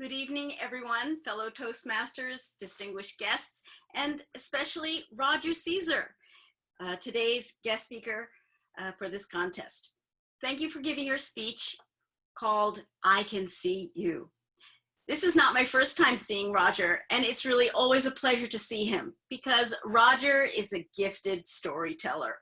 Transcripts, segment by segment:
Good evening, everyone, fellow Toastmasters, distinguished guests, and especially Roger Caesar, today's guest speaker for this contest. Thank you for giving your speech called I Can See You. This is not my first time seeing Roger, and it's really always a pleasure to see him because Roger is a gifted storyteller.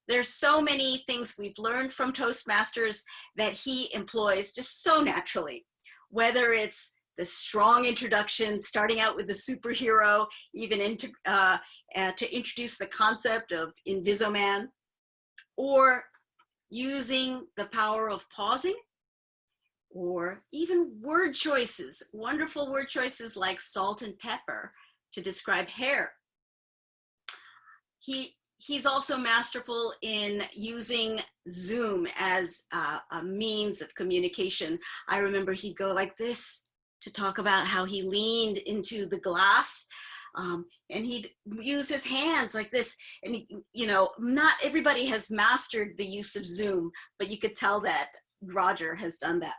There's so many things we've learned from Toastmasters that he employs just so naturally, whether it's the strong introduction, starting out with the superhero, even to introduce the concept of Invisoman, or using the power of pausing, or even word choices, wonderful word choices like salt and pepper to describe hair. He's also masterful in using Zoom as a means of communication. I remember he'd go like this to talk about how he leaned into the glass, and he'd use his hands like this. And, you know, not everybody has mastered the use of Zoom, but you could tell that Roger has done that.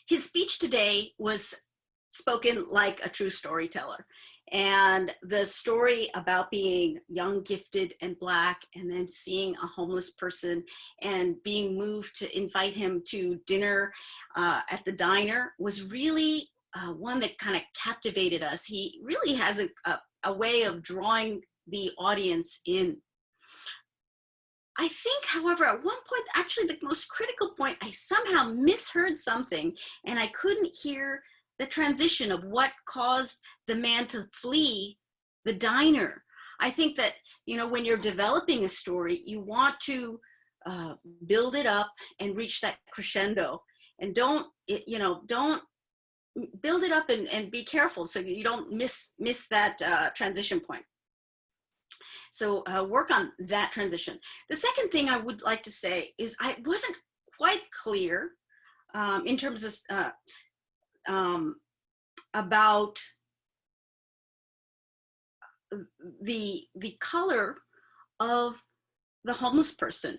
His speech today was spoken like a true storyteller. And the story about being young, gifted, and Black, and then seeing a homeless person and being moved to invite him to dinner at the diner was really one that kind of captivated us. He really has a way of drawing the audience in. I think, however, at one point, actually the most critical point, I somehow misheard something and I couldn't hear the transition of what caused the man to flee the diner. I think that, you know, when you're developing a story, you want to build it up and reach that crescendo, and don't build it up and be careful so you don't miss that transition point. So work on that transition. The second thing I would like to say is I wasn't quite clear in terms of about the color of the homeless person.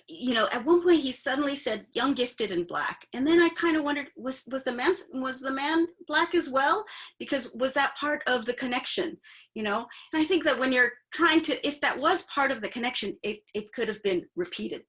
You know, at one point he suddenly said young, gifted, and Black, and then I kind of wondered, was the man Black as well? Because was that part of the connection? You know, and I think that when you're trying to, if that was part of the connection, it could have been repeated.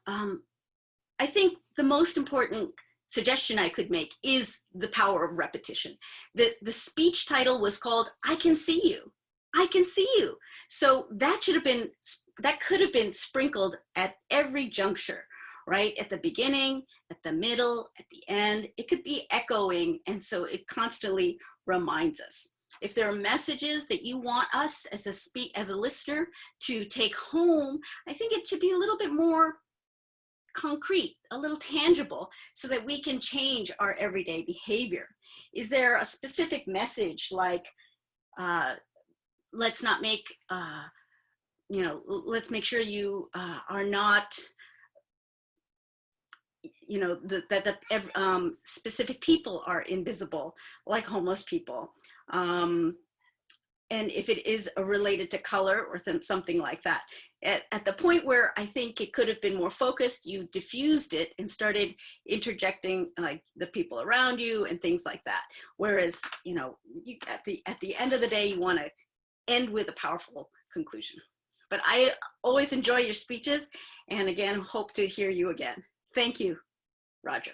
I think the most important suggestion I could make is the power of repetition. The speech title was called I Can See You. I Can See You. So that could have been sprinkled at every juncture, right? At the beginning, at the middle, at the end. It could be echoing, and so it constantly reminds us. If there are messages that you want us as a listener to take home, I think it should be a little bit more concrete, a little tangible, so that we can change our everyday behavior. Is there a specific message like, let's not make, let's make sure you are not, you know, that specific people are invisible, like homeless people. And if it is related to color or something like that. At the point where I think it could have been more focused, you diffused it and started interjecting like the people around you and things like that. Whereas, you know, at the end of the day, you want to end with a powerful conclusion. But I always enjoy your speeches, and again, hope to hear you again. Thank you, Roger.